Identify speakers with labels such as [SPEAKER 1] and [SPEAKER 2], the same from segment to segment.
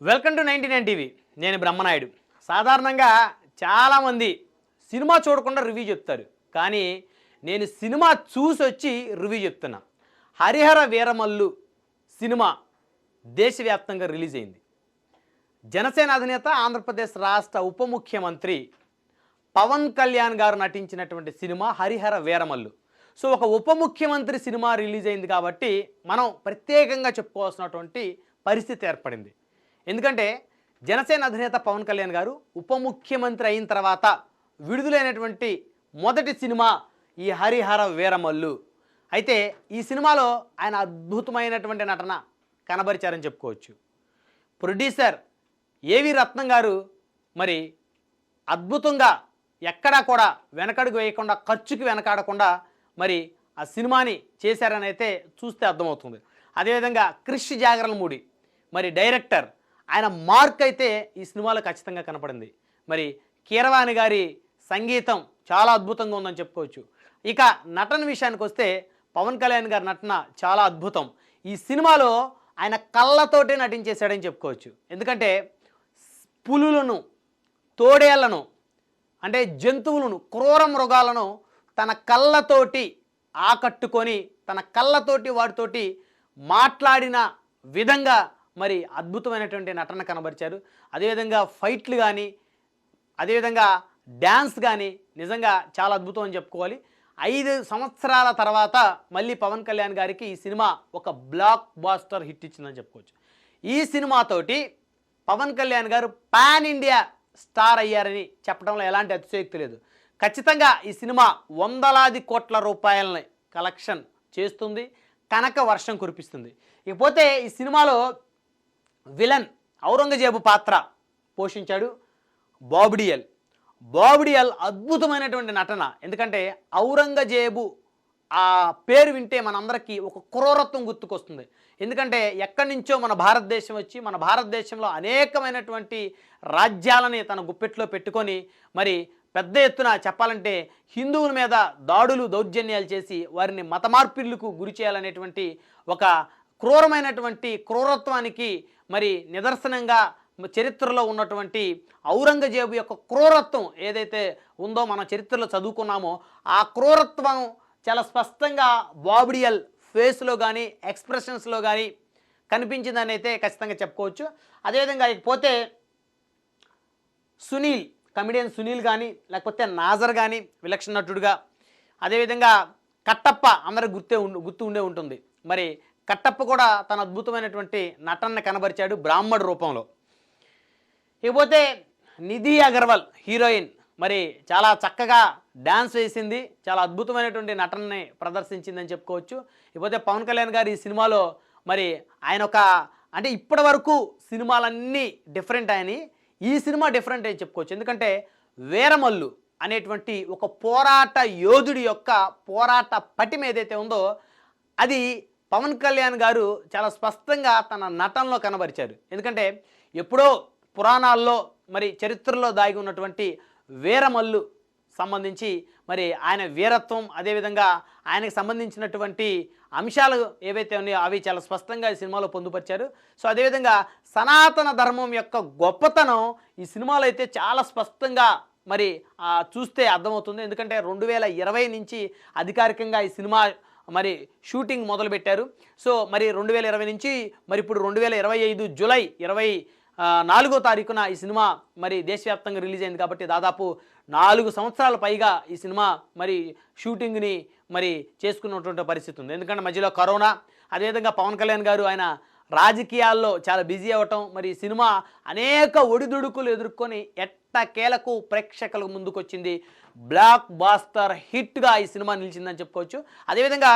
[SPEAKER 1] Welcome to 99 TV. నేను బ్రహ్మనాయుడు. సాధారణంగా చాలామంది సినిమా చూడకుండా రివ్యూ చెప్తారు, కానీ నేను సినిమా చూసి వచ్చి రివ్యూ చెప్తున్నా. హరిహర వీరమల్లు సినిమా దేశవ్యాప్తంగా రిలీజ్ అయింది. జనసేన అధినేత, ఆంధ్రప్రదేశ్ రాష్ట్ర ఉప ముఖ్యమంత్రి పవన్ కళ్యాణ్ గారు నటించినటువంటి సినిమా హరిహర వీరమల్లు. సో ఒక ఉప ముఖ్యమంత్రి సినిమా రిలీజ్ అయింది కాబట్టి మనం ప్రత్యేకంగా చెప్పుకోవాల్సినటువంటి పరిస్థితి ఏర్పడింది. ఎందుకంటే జనసేన అధినేత పవన్ కళ్యాణ్ గారు ఉప ముఖ్యమంత్రి అయిన తర్వాత విడుదలైనటువంటి మొదటి సినిమా ఈ హరిహర వీరమల్లు. అయితే ఈ సినిమాలో ఆయన అద్భుతమైనటువంటి నటన కనబరిచారని చెప్పుకోవచ్చు. ప్రొడ్యూసర్ ఏవి రత్నం గారు మరి అద్భుతంగా ఎక్కడా కూడా వెనకడుగు వేయకుండా, ఖర్చుకి వెనకాడకుండా మరి ఆ సినిమాని చేశారని అయితే చూస్తే అర్థమవుతుంది. అదేవిధంగా క్రిష్ జాగరలమూడి మరి డైరెక్టర్, ఆయన మార్క్ అయితే ఈ సినిమాలో ఖచ్చితంగా కనపడింది. మరి కీరవాణి గారి సంగీతం చాలా అద్భుతంగా ఉందని చెప్పుకోవచ్చు. ఇక నటన విషయానికి వస్తే పవన్ కళ్యాణ్ గారి నటన చాలా అద్భుతం. ఈ సినిమాలో ఆయన కళ్ళతోటే నటించేశాడని చెప్పుకోవచ్చు. ఎందుకంటే పులులను, తోడేళ్లను, అంటే జంతువులను, క్రూర మృగాలను తన కళ్ళతోటి ఆకట్టుకొని తన కళ్ళతోటి వాటితోటి మాట్లాడిన విధంగా మరి అద్భుతమైనటువంటి నటన కనబరిచారు. అదేవిధంగా ఫైట్లు కానీ, అదేవిధంగా డ్యాన్స్ కానీ నిజంగా చాలా అద్భుతం అని చెప్పుకోవాలి. 5 సంవత్సరాల తర్వాత మళ్ళీ పవన్ కళ్యాణ్ గారికి ఈ సినిమా ఒక బ్లాక్ బాస్టర్ హిట్ ఇచ్చిందని చెప్పుకోవచ్చు. ఈ సినిమాతోటి పవన్ కళ్యాణ్ గారు పాన్ ఇండియా స్టార్ అయ్యారని చెప్పడంలో ఎలాంటి అతిశయోక్తి లేదు. ఖచ్చితంగా ఈ సినిమా వందలాది కోట్ల రూపాయలని కలెక్షన్ చేస్తుంది, కనక వర్షం కురిపిస్తుంది. ఇకపోతే ఈ సినిమాలో విలన్ ఔరంగజేబు పాత్ర పోషించాడు బాబుడియల్. బాబుడియల్ అద్భుతమైనటువంటి నటన. ఎందుకంటే ఔరంగజేబు ఆ పేరు వింటే మనందరికీ ఒక క్రూరత్వం గుర్తుకొస్తుంది. ఎందుకంటే ఎక్కడి నుంచో మన భారతదేశం వచ్చి మన భారతదేశంలో అనేకమైనటువంటి రాజ్యాలని తన గుప్పెట్లో పెట్టుకొని మరి పెద్ద ఎత్తున చెప్పాలంటే హిందువుల మీద దాడులు, దౌర్జన్యాలు చేసి వారిని మత మార్పిళ్లకు గురి చేయాలనేటువంటి ఒక క్రూరమైనటువంటి క్రూరత్వానికి మరి నిదర్శనంగా చరిత్రలో ఉన్నటువంటి ఔరంగజేబు యొక్క క్రూరత్వం ఏదైతే ఉందో మన చరిత్రలో చదువుకున్నామో ఆ క్రూరత్వం చాలా స్పష్టంగా బాబుడియల్ ఫేస్లో కానీ, ఎక్స్ప్రెషన్స్లో కానీ కనిపించిందని అయితే ఖచ్చితంగా చెప్పుకోవచ్చు. అదేవిధంగా ఇకపోతే సునీల్, కమెడియన్ సునీల్ కానీ, లేకపోతే నాజర్ కానీ విలక్షణ నటుడుగా, అదేవిధంగా కట్టప్ప అందరికి గుర్తు ఉండే ఉంటుంది. మరి కట్టప్ప కూడా తన అద్భుతమైనటువంటి నటనని కనబరిచాడు బ్రాహ్మణ రూపంలో. ఇకపోతే నిధి అగర్వాల్ హీరోయిన్ మరి చాలా చక్కగా డ్యాన్స్ వేసింది, చాలా అద్భుతమైనటువంటి నటనని ప్రదర్శించిందని చెప్పుకోవచ్చు. ఇకపోతే పవన్ కళ్యాణ్ గారు ఈ సినిమాలో మరి ఆయన ఒక అంటే ఇప్పటి వరకు సినిమాలన్నీ డిఫరెంట్ అని, ఈ సినిమా డిఫరెంట్ అని చెప్పుకోవచ్చు. ఎందుకంటే వీరమల్లు అనేటువంటి ఒక పోరాట యోధుడి యొక్క పోరాట పటిమ ఏదైతే ఉందో అది పవన్ కళ్యాణ్ గారు చాలా స్పష్టంగా తన నటనలో కనబరిచారు. ఎందుకంటే ఎప్పుడో పురాణాల్లో మరి చరిత్రలో దాగి ఉన్నటువంటి వీరమల్లు సంబంధించి మరి ఆయన వీరత్వం, అదేవిధంగా ఆయనకు సంబంధించినటువంటి అంశాలు ఏవైతే ఉన్నాయో అవి చాలా స్పష్టంగా ఈ సినిమాలో పొందుపరిచారు. సో అదేవిధంగా సనాతన ధర్మం యొక్క గొప్పతనం ఈ సినిమాలో అయితే చాలా స్పష్టంగా మరి చూస్తే అర్థమవుతుంది. ఎందుకంటే 2020 నుంచి అధికారికంగా ఈ సినిమా మరి షూటింగ్ మొదలుపెట్టారు. సో మరి 2020 నుంచి మరి ఇప్పుడు 2025 జూలై 24వ తారీఖున ఈ సినిమా మరి దేశవ్యాప్తంగా రిలీజ్ అయింది. కాబట్టి దాదాపు 4 సంవత్సరాల పైగా ఈ సినిమా మరి షూటింగ్ని మరి చేసుకున్నటువంటి పరిస్థితి ఉంది. ఎందుకంటే మధ్యలో కరోనా, అదేవిధంగా పవన్ కళ్యాణ్ గారు ఆయన రాజకీయాల్లో చాలా బిజీ అవ్వటం, మరి సినిమా అనేక ఒడిదుడుకులు ఎదుర్కొని ఎట్టకేలకు ప్రేక్షకుల ముందుకొచ్చింది. బ్లాక్ బాస్టర్ హిట్గా ఈ సినిమా నిలిచిందని చెప్పుకోవచ్చు. అదేవిధంగా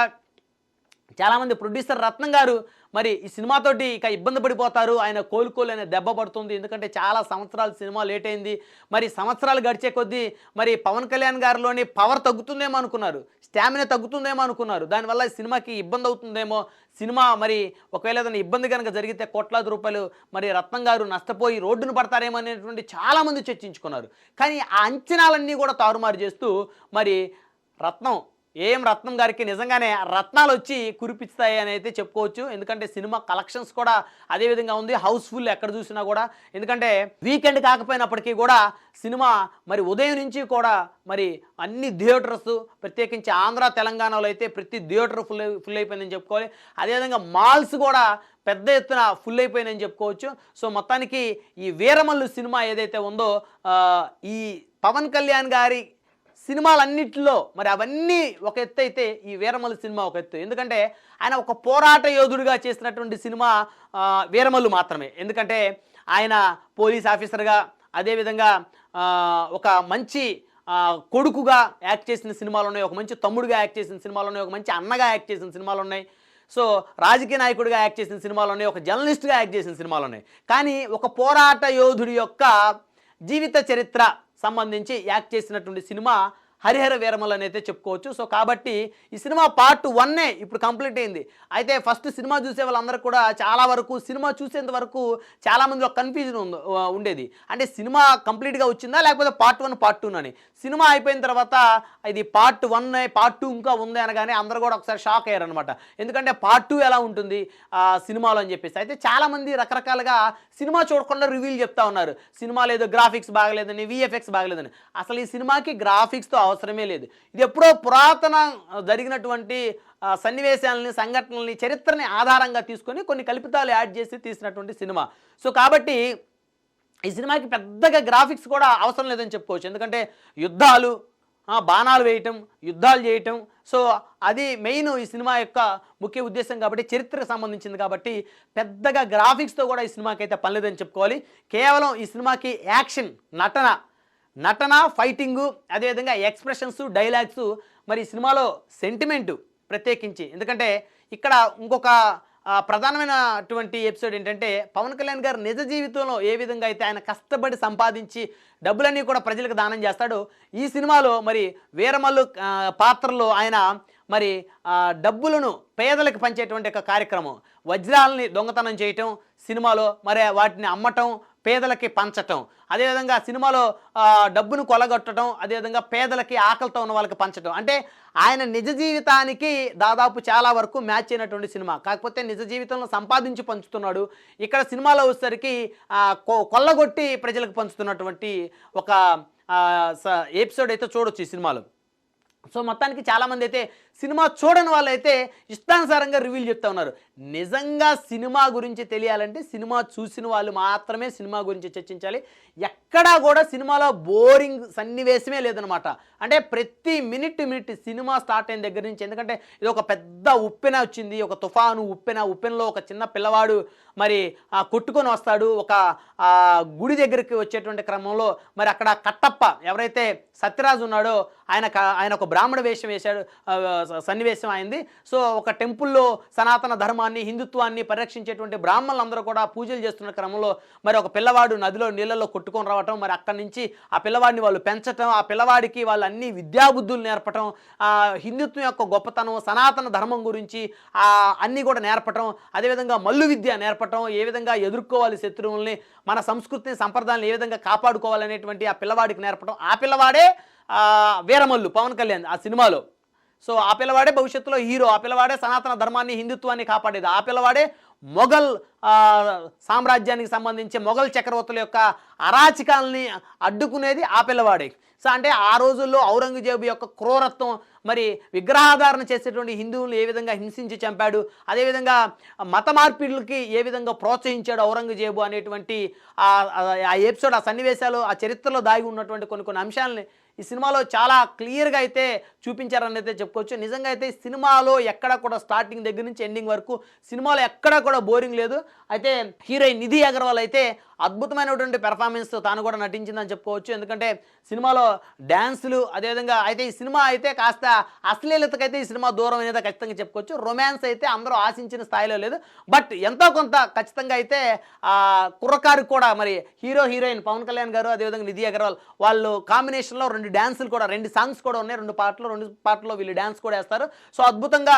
[SPEAKER 1] చాలామంది ప్రొడ్యూసర్ రత్నం గారు మరి ఈ సినిమాతోటి ఇక ఇబ్బంది పడిపోతారు, ఆయన కోలుకోలేని దెబ్బ పడుతుంది. ఎందుకంటే చాలా సంవత్సరాలు సినిమా లేట్ అయింది. మరి సంవత్సరాలు గడిచే కొద్దీ మరి పవన్ కళ్యాణ్ గారిలోని పవర్ తగ్గుతుందేమో అనుకున్నారు, స్టామినా తగ్గుతుందేమో అనుకున్నారు. దానివల్ల ఈ సినిమాకి ఇబ్బంది అవుతుందేమో, సినిమా మరి ఒకవేళ ఏదైనా ఇబ్బంది కనుక జరిగితే కోట్లాది రూపాయలు మరి రత్నం గారు నష్టపోయి రోడ్డును పడతారేమో అనేటువంటి చాలామంది చర్చించుకున్నారు. కానీ ఆ అంచనాలన్నీ కూడా తారుమారు చేస్తూ మరి రత్నం ఏఎం రత్నం గారికి నిజంగానే రత్నాలు వచ్చి కురిపిస్తాయి అని అయితే చెప్పుకోవచ్చు. ఎందుకంటే సినిమా కలెక్షన్స్ కూడా అదే విధంగా ఉంది, హౌస్ఫుల్ ఎక్కడ చూసినా కూడా. ఎందుకంటే వీకెండ్ కాకపోయినప్పటికీ కూడా సినిమా మరి ఉదయం నుంచి కూడా మరి అన్ని థియేటర్స్, ప్రత్యేకించి ఆంధ్ర తెలంగాణలో అయితే ప్రతి థియేటర్ ఫుల్ అయిపోయిందని చెప్పుకోవాలి. అదేవిధంగా మాల్స్ కూడా పెద్ద ఎత్తున ఫుల్ అయిపోయిందని చెప్పుకోవచ్చు. సో మొత్తానికి ఈ వీరమల్లు సినిమా ఏదైతే ఉందో ఈ పవన్ కళ్యాణ్ గారి సినిమాలన్నింటిలో మరి అవన్నీ ఒక ఎత్తు అయితే ఈ వీరమల్లు సినిమా ఒక ఎత్తు. ఎందుకంటే ఆయన ఒక పోరాట యోధుడిగా చేసినటువంటి సినిమా వీరమల్లు మాత్రమే. ఎందుకంటే ఆయన పోలీస్ ఆఫీసర్గా, అదేవిధంగా ఒక మంచి కొడుకుగా యాక్ట్ చేసిన సినిమాలు ఉన్నాయి, ఒక మంచి తమ్ముడుగా యాక్ట్ చేసిన సినిమాలు ఉన్నాయి, ఒక మంచి అన్నగా యాక్ట్ చేసిన సినిమాలు ఉన్నాయి. సో రాజకీయ నాయకుడిగా యాక్ట్ చేసిన సినిమాలు ఉన్నాయి, ఒక జర్నలిస్ట్గా యాక్ట్ చేసిన సినిమాలు ఉన్నాయి. కానీ ఒక పోరాట యోధుడి యొక్క జీవిత చరిత్ర సంబంధించి యాక్ట్ చేసినటువంటి సినిమా హరిహర వీరమల్లు అని అయితే చెప్పుకోవచ్చు. సో కాబట్టి ఈ సినిమా పార్ట్ 1 ఇప్పుడు కంప్లీట్ అయింది. అయితే ఫస్ట్ సినిమా చూసే వాళ్ళందరూ కూడా చాలా వరకు సినిమా చూసేంత వరకు చాలామందిలో కన్ఫ్యూజన్ ఉండేది. అంటే సినిమా కంప్లీట్గా వచ్చిందా లేకపోతే పార్ట్ 1 పార్ట్ 2 అని. సినిమా అయిపోయిన తర్వాత ఇది పార్ట్ 1 పార్ట్ 2 ఇంకా ఉంది అనగానే అందరూ కూడా ఒకసారి షాక్ అయ్యారనమాట. ఎందుకంటే పార్ట్ 2 ఎలా ఉంటుంది సినిమాలో అని చెప్పేసి. అయితే చాలామంది రకరకాలుగా సినిమా చూడకుండా రివ్యూలు చెప్తా ఉన్నారు. సినిమా లేదు, గ్రాఫిక్స్ బాగలేదని, విఎఫ్ఎక్స్ బాగలేదని. అసలు ఈ సినిమాకి గ్రాఫిక్స్తో అవసరమే లేదు. ఇది ఎప్పుడో పురాతన జరిగినటువంటి సన్నివేశాలని, సంఘటనల్ని, చరిత్రని ఆధారంగా తీసుకొని కొన్ని కల్పితాలు యాడ్ చేసి తీసినటువంటి సినిమా. సో కాబట్టి ఈ సినిమాకి పెద్దగా గ్రాఫిక్స్ కూడా అవసరం లేదని చెప్పుకోవచ్చు. ఎందుకంటే యుద్ధాలు, బాణాలు వేయటం, యుద్ధాలు చేయటం, సో అది మెయిన్ ఈ సినిమా యొక్క ముఖ్య ఉద్దేశం కాబట్టి, చరిత్రకు సంబంధించింది కాబట్టి పెద్దగా గ్రాఫిక్స్తో కూడా ఈ సినిమాకి అయితే పనిలేదని చెప్పుకోవాలి. కేవలం ఈ సినిమాకి యాక్షన్, నటన, ఫైటింగు, అదేవిధంగా ఎక్స్ప్రెషన్స్, డైలాగ్స్, మరి ఈ సినిమాలో సెంటిమెంటు ప్రత్యేకించి. ఎందుకంటే ఇక్కడ ఇంకొక ప్రధానమైనటువంటి ఎపిసోడ్ ఏంటంటే పవన్ కళ్యాణ్ గారు నిజ జీవితంలో ఏ విధంగా అయితే ఆయన కష్టపడి సంపాదించి డబ్బులన్నీ కూడా ప్రజలకు దానం చేస్తాడో, ఈ సినిమాలో మరి వీరమల్లు పాత్రలో ఆయన మరి డబ్బులను పేదలకు పంచేటువంటి ఒక కార్యక్రమం, వజ్రాలని దొంగతనం చేయటం సినిమాలో, మరి వాటిని అమ్మటం, పేదలకి పంచటం, అదేవిధంగా సినిమాలో డబ్బును కొలగొట్టడం, అదేవిధంగా పేదలకి, ఆకలితో ఉన్న వాళ్ళకి పంచడం. అంటే ఆయన నిజ జీవితానికి దాదాపు చాలా వరకు మ్యాచ్ అయినటువంటి సినిమా. కాకపోతే నిజ జీవితంలో సంపాదించి పంచుతున్నాడు. ఇక్కడ సినిమాలో వచ్చేసరికి కొల్లగొట్టి ప్రజలకు పంచుతున్నటువంటి ఒక ఎపిసోడ్ అయితే చూడొచ్చు ఈ సినిమాలో. సో మొత్తానికి చాలామంది అయితే సినిమా చూడని వాళ్ళు అయితే ఇష్టానుసారంగా రివ్యూలు చెప్తా ఉన్నారు. నిజంగా సినిమా గురించి తెలియాలంటే సినిమా చూసిన వాళ్ళు మాత్రమే సినిమా గురించి చర్చించాలి. ఎక్కడా కూడా సినిమాలో బోరింగ్ సన్నివేశమే లేదనమాట. అంటే ప్రతి మినిట్ సినిమా స్టార్ట్ అయిన దగ్గర నుంచి, ఎందుకంటే ఇది ఒక పెద్ద ఉప్పెన వచ్చింది, ఒక తుఫాను ఉప్పెనలో ఒక చిన్న పిల్లవాడు మరి కొట్టుకొని వస్తాడు. ఒక గుడి దగ్గరికి వచ్చేటువంటి క్రమంలో మరి అక్కడ కట్టప్ప ఎవరైతే సత్యరాజు ఉన్నాడో ఆయన ఒక బ్రాహ్మణ వేషం వేశాడు, సన్నివేశం అయింది. సో ఒక టెంపుల్లో సనాతన ధర్మాన్ని, హిందుత్వాన్ని పరిరక్షించేటువంటి బ్రాహ్మణులందరూ కూడా పూజలు చేస్తున్న క్రమంలో మరి ఒక పిల్లవాడు నదిలో నీళ్ళలో కొట్టుకొని రావటం, మరి అక్కడి నుంచి ఆ పిల్లవాడిని వాళ్ళు పెంచటం, ఆ పిల్లవాడికి వాళ్ళు అన్ని విద్యాబుద్ధులు నేర్పటం, హిందుత్వం యొక్క గొప్పతనం, సనాతన ధర్మం గురించి అన్నీ కూడా నేర్పటం, అదేవిధంగా మల్లు విద్య నేర్పటం, ఏ విధంగా ఎదుర్కోవాలి శత్రువుల్ని, మన సంస్కృతిని, సంప్రదాయాలను ఏ విధంగా కాపాడుకోవాలనేటువంటి ఆ పిల్లవాడికి నేర్పటం. ఆ పిల్లవాడే వీరమల్లు పవన్ కళ్యాణ్ ఆ సినిమాలో. సో ఆ పిల్లవాడే భవిష్యత్తులో హీరో, ఆ పిల్లవాడే సనాతన ధర్మాన్ని, హిందుత్వాన్ని కాపాడేది, ఆ పిల్లవాడే మొఘల్ సామ్రాజ్యానికి సంబంధించి మొఘల్ చక్రవర్తుల యొక్క అరాచకాలని అడ్డుకునేది ఆ పిల్లవాడే. సో అంటే ఆ రోజుల్లో ఔరంగజేబు యొక్క క్రూరత్వం, మరి విగ్రహాధారణ చేసేటువంటి హిందువులను ఏ విధంగా హింసించి చంపాడు, అదేవిధంగా మత మార్పిడులకి ఏ విధంగా ప్రోత్సహించాడు ఔరంగజేబు అనేటువంటి ఆ ఎపిసోడ్, ఆ సన్నివేశాలు, ఆ చరిత్రలో దాగి ఉన్నటువంటి కొన్ని అంశాలని ఈ సినిమాలో చాలా క్లియర్గా అయితే చూపించారని అయితే చెప్పుకోవచ్చు. నిజంగా అయితే సినిమాలో ఎక్కడా కూడా స్టార్టింగ్ దగ్గర నుంచి ఎండింగ్ వరకు సినిమాలో ఎక్కడా కూడా బోరింగ్ లేదు. అయితే హీరోయిన్ నిధి అగర్వాల్ అయితే అద్భుతమైనటువంటి పెర్ఫార్మెన్స్ తాను కూడా నటించిందని చెప్పుకోవచ్చు. ఎందుకంటే సినిమాలో డ్యాన్సులు, అదేవిధంగా అయితే ఈ సినిమా అయితే కాస్త అశ్లీలతకైతే ఈ సినిమా దూరం అనేది ఖచ్చితంగా చెప్పుకోవచ్చు. రొమాన్స్ అయితే అందరూ ఆశించిన స్థాయిలో లేదు, బట్ ఎంతో కొంత ఖచ్చితంగా అయితే కుర్రకారు కూడా మరి హీరోయిన్ పవన్ కళ్యాణ్ గారు, అదేవిధంగా నిధి అగర్వాల్ వాళ్ళు కాంబినేషన్లో 2 2 డ్యాన్సులు కూడా 2 సాంగ్స్ కూడా ఉన్నాయి, 2 పాటల్లో వీళ్ళు డ్యాన్స్ కూడా వేస్తారు. సో అద్భుతంగా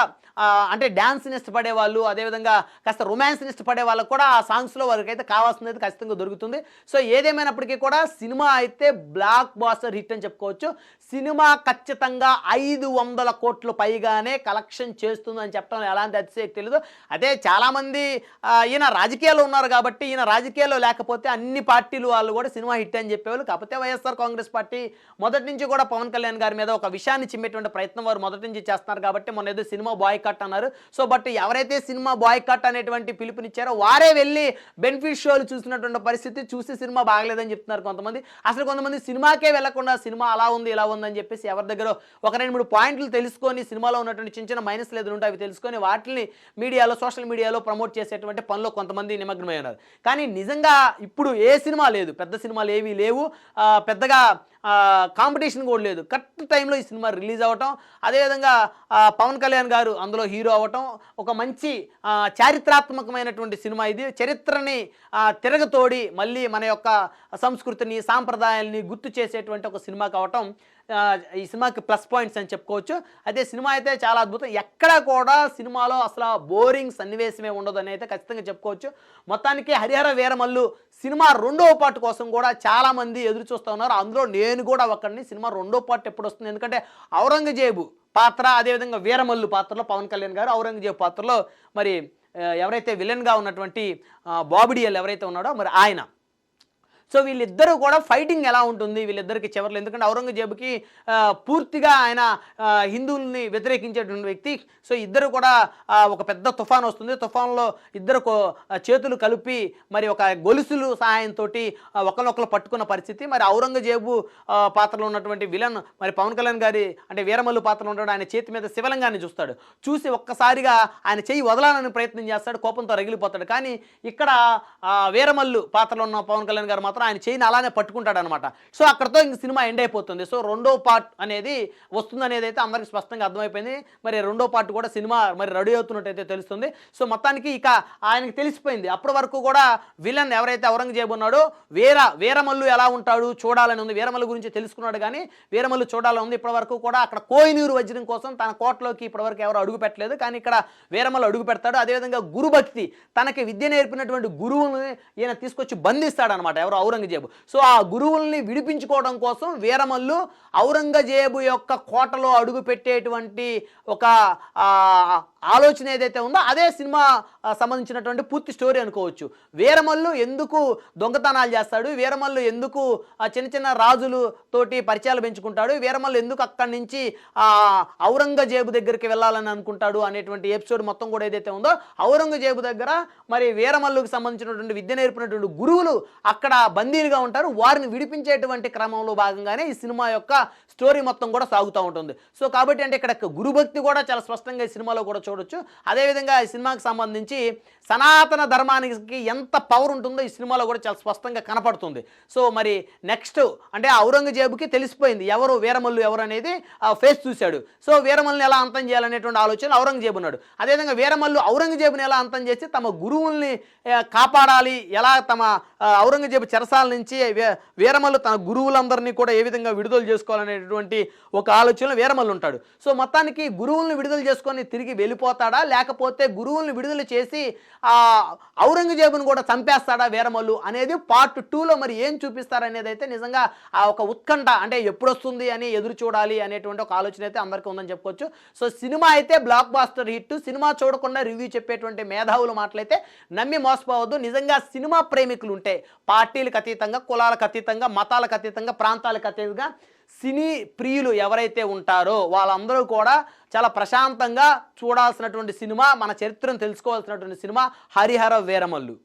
[SPEAKER 1] అంటే డ్యాన్స్ని ఇష్టపడే వాళ్ళు, అదేవిధంగా కాస్త రొమాన్స్ని ఇష్టపడే వాళ్ళకు కూడా ఆ సాంగ్స్లో వారికైతే కావాల్సింది అయితే ఖచ్చితంగా దొరుకుతుంది. సో ఏదేమైనప్పటికీ కూడా సినిమా అయితే బ్లాక్ బాస్టర్ హిట్ అని చెప్పుకోవచ్చు. సినిమా ఖచ్చితంగా 500 కోట్ల పైగానే కలెక్షన్ చేస్తుంది అని చెప్పడం ఎలాంటి అతిశయోక్తి తెలియదు. అదే చాలామంది ఈయన రాజకీయాల్లో ఉన్నారు కాబట్టి, ఈయన రాజకీయాల్లో లేకపోతే అన్ని పార్టీలు వాళ్ళు కూడా సినిమా హిట్ అని చెప్పేవాళ్ళు. కాకపోతే వైఎస్ఆర్ కాంగ్రెస్ పార్టీ మొదటి నుంచి కూడా పవన్ కళ్యాణ్ గారి మీద ఒక విషయాన్ని చిమ్మేటువంటి ప్రయత్నం వారు మొదటి నుంచి చేస్తున్నారు కాబట్టి మొన్న ఏదో సినిమా బాయ్కాట్ అన్నారు. సో బట్ ఎవరైతే సినిమా బాయ్కాట్ అనేటువంటి పిలుపునిచ్చారో వారే వెళ్ళి బెనిఫిట్ షోలు చూసినటువంటి పరిస్థితి, చూసి సినిమా బాగలేదని చెప్తున్నారు కొంతమంది. అసలు కొంతమంది సినిమాకే వెళ్లకుండా సినిమా అలా ఉంది ఇలా ఉందని చెప్పేసి ఎవరి దగ్గర ఒక 2-3 పాయింట్లు తెలుసుకొని సినిమాలో ఉన్నటువంటి చిన్న చిన్న మైనస్లు ఎదురుంటే అవి తెలుసుకొని వాటిని మీడియాలో సోషల్ మీడియాలో ప్రమోట్ చేసేటువంటి పనిలో కొంతమంది నిమగ్నమై ఉన్నారు. కానీ నిజంగా ఇప్పుడు ఏ సినిమా లేదు, పెద్ద సినిమాలు ఏవీ లేవు, పెద్దగా కాంపిటీషన్ కూడా లేదు. కరెక్ట్ టైంలో ఈ సినిమా రిలీజ్ అవ్వటం, అదేవిధంగా పవన్ కళ్యాణ్ గారు అందులో హీరో అవ్వటం, ఒక మంచి చారిత్రాత్మకమైనటువంటి సినిమా ఇది. చరిత్రని తిరగతోడి మళ్ళీ మన యొక్క సంస్కృతిని సాంప్రదాయాల్ని గుర్తు చేసేటువంటి ఒక సినిమా కావటం ఈ సినిమాకి ప్లస్ పాయింట్స్ అని చెప్పుకోవచ్చు. అదే సినిమా అయితే చాలా అద్భుతం. ఎక్కడ కూడా సినిమాలో అసలు బోరింగ్ సన్నివేశమే ఉండదు అని అయితే ఖచ్చితంగా చెప్పుకోవచ్చు. మొత్తానికి హరిహర వీరమల్లు సినిమా 2వ పార్ట్ కోసం కూడా చాలామంది ఎదురు చూస్తూ ఉన్నారు. అందులో నేను కూడా ఒకరిని. సినిమా 2వ పార్ట్ ఎప్పుడు వస్తుంది? ఎందుకంటే ఔరంగజేబు పాత్ర, అదేవిధంగా వీరమల్లు పాత్రలో పవన్ కళ్యాణ్ గారు, ఔరంగజేబు పాత్రలో మరి ఎవరైతే విలన్గా ఉన్నటువంటి బాబిడియల్ ఎవరైతే ఉన్నాడో మరి ఆయన. సో వీళ్ళిద్దరూ కూడా ఫైటింగ్ ఎలా ఉంటుంది వీళ్ళిద్దరికి చివరిలో? ఎందుకంటే ఔరంగజేబుకి పూర్తిగా ఆయన హిందువుల్ని వ్యతిరేకించేటువంటి వ్యక్తి. సో ఇద్దరు కూడా ఒక పెద్ద తుఫాన్ వస్తుంది. తుఫాన్లో ఇద్దరు చేతులు కలిపి మరి ఒక గొలుసులు సహాయంతో ఒకరినొకరు పట్టుకున్న పరిస్థితి. మరి ఔరంగజేబు పాత్రలో ఉన్నటువంటి విలన్ మరి పవన్ కళ్యాణ్ గారి అంటే వీరమల్లు పాత్రలో ఉంటాడు. ఆయన చేతి మీద శివలింగాన్ని చూస్తాడు. చూసి ఒక్కసారిగా ఆయన చెయ్యి వదలాలని ప్రయత్నం చేస్తాడు, కోపంతో రగిలిపోతాడు. కానీ ఇక్కడ వీరమల్లు పాత్రలో ఉన్న పవన్ కళ్యాణ్ గారు మాత్రం ఆయన చేయిని అలానే పట్టుకుంటాడు అనమాట. సో అక్కడతో ఇంక సినిమా ఎండ్ అయిపోతుంది. సో 2వ పార్ట్ అనేది వస్తుంది అనేది అయితే అందరికి స్పష్టంగా అర్థమైపోయింది. మరి 2వ పార్ట్ కూడా సినిమా మరి రెడీ అవుతున్నట్టయితే తెలుస్తుంది. సో మొత్తానికి ఇక ఆయనకి తెలిసిపోయింది. అప్పటి వరకు కూడా విలన్ ఎవరైతే ఔరంగజేబు ఉన్నాడో వీరమల్లు ఎలా ఉంటాడు చూడాలని ఉంది. వీరమల్లు గురించి తెలుసుకున్నాడు కానీ వీరమల్లు చూడాలని ఉంది. ఇప్పటి వరకు కూడా అక్కడ కోహినూరు వజ్రం కోసం తన కోటలోకి ఇప్పటివరకు ఎవరు అడుగు పెట్టలేదు. కానీ ఇక్కడ వీరమల్లు అడుగు పెడతాడు. అదేవిధంగా గురుభక్తి, తనకి విద్య నేర్పినటువంటి గురువుని ఈయన తీసుకొచ్చి బంధిస్తాడనమాట ఎవరు ఔరంగజేబు. సో ఆ గురువుల్ని విడిపించుకోవడం కోసం వీరమల్లు ఔరంగజేబు యొక్క కోటలో అడుగు పెట్టేటువంటి ఒక ఆలోచన ఏదైతే ఉందో అదే సినిమా సంబంధించినటువంటి పూర్తి స్టోరీ అనుకోవచ్చు. వీరమల్లు ఎందుకు దొంగతనాలు చేస్తాడు, వీరమల్లు ఎందుకు చిన్న చిన్న రాజులు తోటి పరిచయాలు పెంచుకుంటాడు, వీరమల్లు ఎందుకు అక్కడి నుంచి ఔరంగజేబు దగ్గరికి వెళ్ళాలని అనుకుంటాడు అనేటువంటి ఎపిసోడ్ మొత్తం కూడా ఏదైతే ఉందో ఔరంగజేబు దగ్గర మరి వీరమల్లుకి సంబంధించినటువంటి విద్య నేర్పినటువంటి గురువులు అక్కడ బందీలుగా ఉంటారు. వారిని విడిపించేటువంటి క్రమంలో భాగంగానే ఈ సినిమా యొక్క స్టోరీ మొత్తం కూడా సాగుతూ ఉంటుంది. సో కాబట్టి అంటే ఇక్కడ గురుభక్తి కూడా చాలా స్పష్టంగా ఈ సినిమాలో కూడా చూడొచ్చు. అదేవిధంగా ఈ సినిమాకి సంబంధించి సనాతన ధర్మానికి ఎంత పవర్ ఉంటుందో ఈ సినిమాలో కూడా చాలా స్పష్టంగా కనపడుతుంది. సో మరి నెక్స్ట్ అంటే ఔరంగజేబుకి తెలిసిపోయింది ఎవరు వీరమల్లు ఎవరు అనేది ఫేస్ చూశాడు. సో వీరమల్లుని ఎలా అంతం చేయాలనేటువంటి ఆలోచన ఔరంగజేబు ఉన్నాడు. అదేవిధంగా వీరమల్లు ఔరంగజేబుని ఎలా అంతం చేసి తమ గురువుల్ని కాపాడాలి, ఎలా తమ ఔరంగజేబు చెరసాల నుంచి వీరమల్లు తన గురువులందరినీ కూడా ఏ విధంగా విడుదల చేసుకోవాలనేటువంటి ఒక ఆలోచనలో వీరమల్లు ఉంటాడు. సో మొత్తానికి గురువుల్ని విడుదల చేసుకొని తిరిగి వెళ్ళిపోతాడా, లేకపోతే గురువుల్ని విడుదల చేసి ఔరంగజేబును కూడా చంపేస్తాడా వీరమల్లు అనేది పార్ట్ 2లో మరి ఏం చూపిస్తారనేది అయితే నిజంగా ఆ ఒక ఉత్కంఠ అంటే ఎప్పుడు వస్తుంది అని ఎదురు చూడాలి అనేటువంటి ఒక ఆలోచన అయితే అందరికీ ఉందని చెప్పుకోవచ్చు. సో సినిమా అయితే బ్లాక్ బాస్టర్ హిట్. సినిమా చూడకుండా రివ్యూ చెప్పేటువంటి మేధావుల మాటలైతే నమ్మి మోసపోవద్దు. నిజంగా సినిమా ప్రేమికులు ఉంటే పార్టీలకు అతీతంగా, కులాలకు అతీతంగా, మతాలకు అతీతంగా, ప్రాంతాలకు అతీతంగా సినీ ప్రియులు ఎవరైతే ఉంటారో వాళ్ళందరూ కూడా చాలా ప్రశాంతంగా చూడాల్సినటువంటి సినిమా, మన చరిత్రను తెలుసుకోవాల్సినటువంటి సినిమా హరిహర వీరమల్లు.